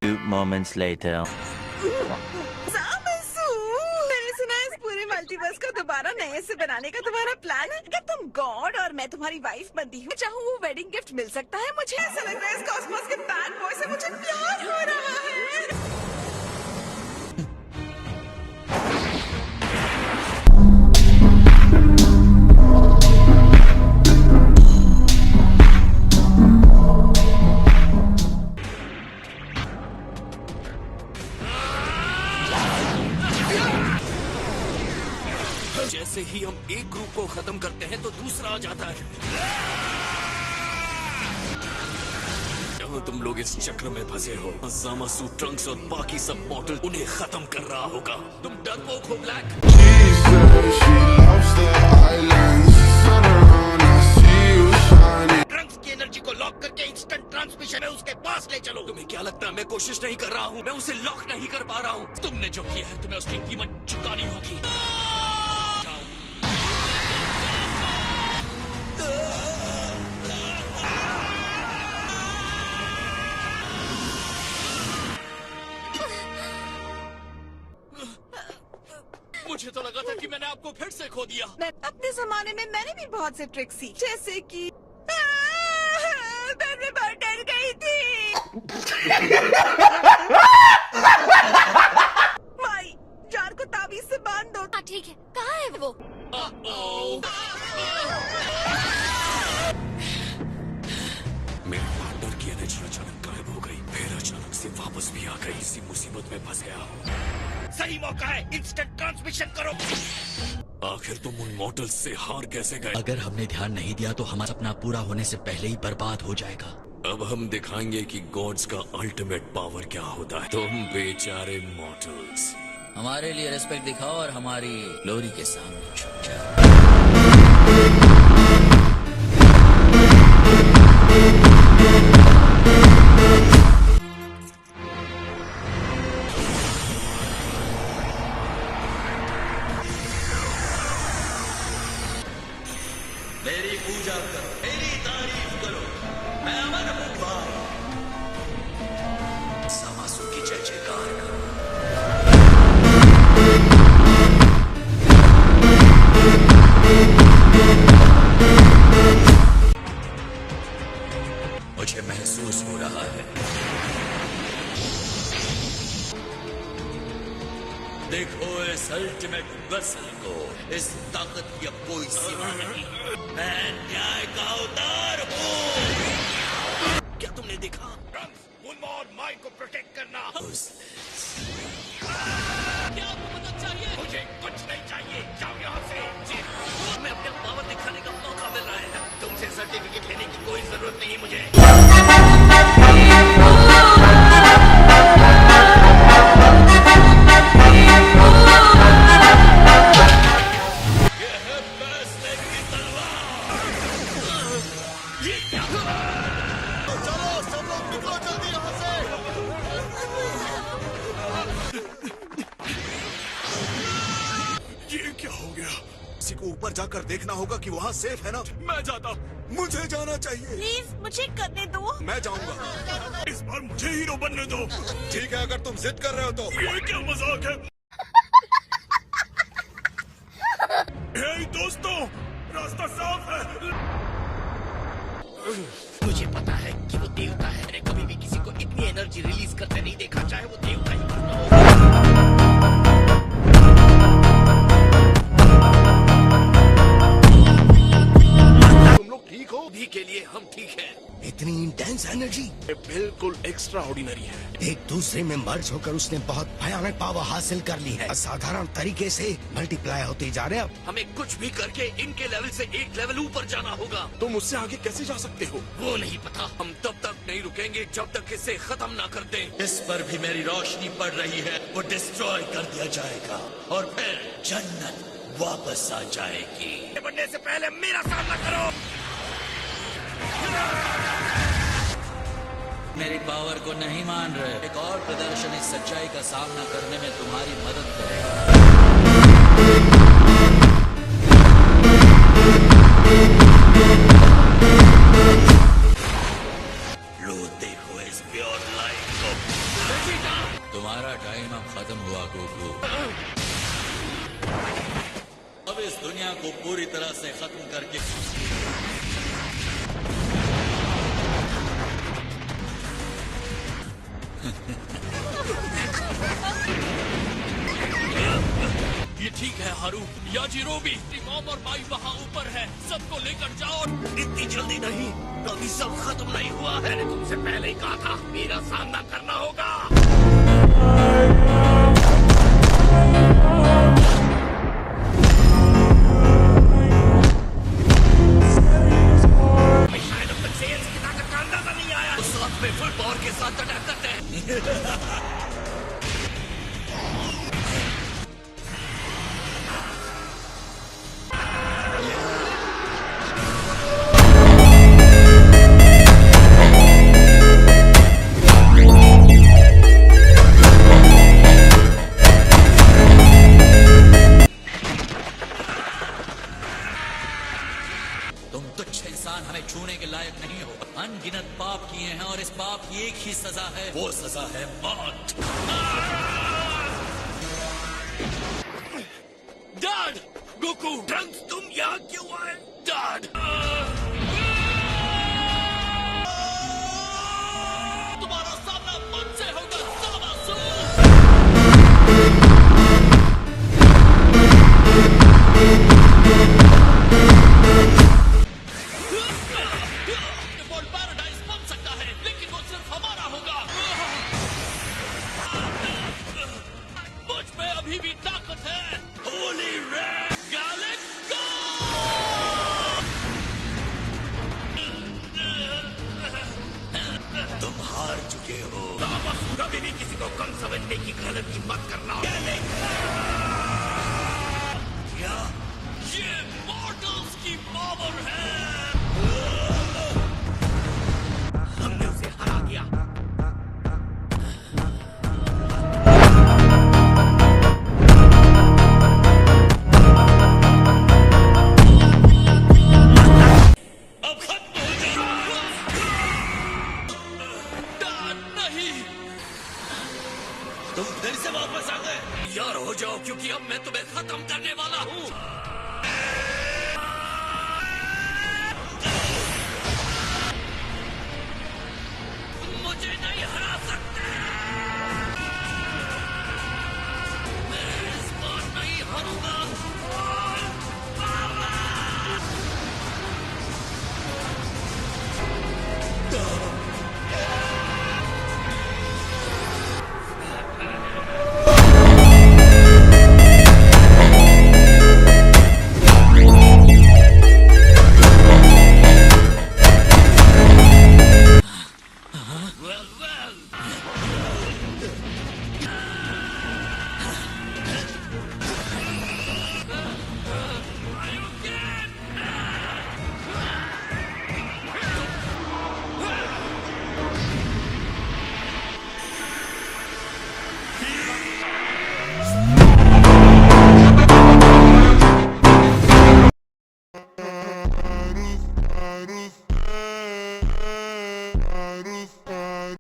Few moments later. मैंने सुना है इस पूरे मल्टीवर्स को दोबारा नए से बनाने का तुम्हारा प्लान है। क्या तुम गॉड और मैं तुम्हारी वाइफ बनती हूँ, चाहूँ वो वेडिंग गिफ्ट मिल सकता है मुझे। ऐसा लग रहा है इस कॉस्मोस के बैड बॉय से मुझे प्यार हो रहा है। जैसे ही हम एक ग्रुप को खत्म करते हैं तो दूसरा आ जाता है। जहाँ तुम लोग इस चक्र में फंसे हो, ज़ामासु, ट्रंक्स और बाकी सब मॉडल उन्हें खत्म कर रहा होगा। तुम डरपोक हो ब्लैक। ट्रंक्स की एनर्जी को लॉक करके इंस्टेंट ट्रांसमिशन में उसके पास ले चलो। तुम्हें क्या लगता है मैं कोशिश नहीं कर रहा हूँ? मैं उसे लॉक नहीं कर पा रहा हूँ। तुमने जो किया है तुम्हें उसकी कीमत चुकानी होगी। मुझे तो लगा था कि मैंने आपको फिर से खो दिया। मैं अपने जमाने में मैंने भी बहुत से ट्रिक सीखे, जैसे कि मैं बहुत डर गई थी। माई, जार को ताबीज से बांध दो। हाँ ठीक है, कहाँ है वो? मेरे पार्टनर की एनर्जी अचानक गायब हो गई, फिर अचानक से वापस भी आ गई। इसी मुसीबत में फंस गया। सही मौका है, इंस्टेंट ट्रांसमिशन करो। आखिर तुम उन मॉडल्स से हार कैसे गए? अगर हमने ध्यान नहीं दिया तो हमारा सपना पूरा होने से पहले ही बर्बाद हो जाएगा। अब हम दिखाएंगे कि गॉड्स का अल्टीमेट पावर क्या होता है। तुम बेचारे मॉडल्स, हमारे लिए रिस्पेक्ट दिखाओ और हमारी ग्लोरी के सामने झुक जाओ। मेरी पूजा करो, मेरी तारीफ करो, मैं अमन हूँ। ज़ामासु की जय जयकार करो। मुझे महसूस हो रहा है। देखो इस अल्टीमेट वेसल को, इस ताकत की अब कोई सीमा नहीं। मैं न्याय का अवतार हूँ। क्या तुमने देखा? मुन्ना और माई को प्रोटेक्ट करना। क्या आपको मदद चाहिए? मुझे कुछ नहीं चाहिए, जाओ यहाँ से। जी, मैं अपने पावर दिखाने का मौका मिल रहा है। तुमसे सर्टिफिकेट लेने की कोई जरूरत नहीं मुझे। किसी को ऊपर जाकर देखना होगा कि वहाँ सेफ है ना। मैं जाता, मुझे जाना चाहिए। प्लीज मुझे करने दो। मैं जाऊंगा। इस बार मुझे हीरो बनने दो। ठीक है, अगर तुम जिद कर रहे हो तो। ये क्या मजाक है? हे दोस्तों, रास्ता साफ है। मुझे पता है कि वो देवता है। मैंने कभी भी किसी को इतनी एनर्जी रिलीज करते नहीं देखा, चाहे वो देवता ही क्यों ना हो। ठीक हो? भी के लिए हम ठीक हैं। इतनी इंटेंस एनर्जी बिल्कुल एक्स्ट्रा ऑर्डिनरी है। एक दूसरे में मर्ज होकर उसने बहुत भयानक पावर हासिल कर ली है। असाधारण तरीके से मल्टीप्लाई होते जा रहे हैं। हमें कुछ भी करके इनके लेवल से एक लेवल ऊपर जाना होगा। तुम उससे आगे कैसे जा सकते हो? वो नहीं पता। हम तब तक नहीं रुकेंगे जब तक इसे खत्म ना कर दें। इस पर भी मेरी रोशनी पड़ रही है। वो डिस्ट्रॉय कर दिया जाएगा और फिर जन्नत वापस आ जाएगी। बनने से पहले मेरा सामना करो। मेरी पावर को नहीं मान रहे। एक और प्रदर्शन इस सच्चाई का सामना करने में तुम्हारी मदद करेगा। करूं? याजिरोबी, मॉम और माई वहाँ ऊपर है, सबको लेकर जाओ। इतनी जल्दी नहीं, अभी सब खत्म नहीं हुआ है। मैंने तुमसे पहले ही कहा था, मेरा सामना करना होगा। शायद अब तक सेल्स की ताकत का अंदाजा नहीं आया। उस वक्त में फुल पावर के साथ अटैक करते हैं। तुम तुच्छ इंसान हमें छूने के लायक नहीं हो। अनगिनत पाप किए हैं और इस पाप की एक ही सजा है, वो सजा है मौत। डैड, गोकू, ट्रंक्स, तुम यहाँ क्यों आए? डैड, तुम्हारा सामना मुझसे होगा, साबासू। डिफॉल्ट पैराडाइज बन सकता है, लेकिन वो सिर्फ हमारा होगा। मुझ में अभी भी ताकत है। होली रेड गैलेक्टो! तुम हार चुके हो। वापस कभी भी किसी को कम समझने की गलती मत करना। ये मॉर्टल्स की पावर है।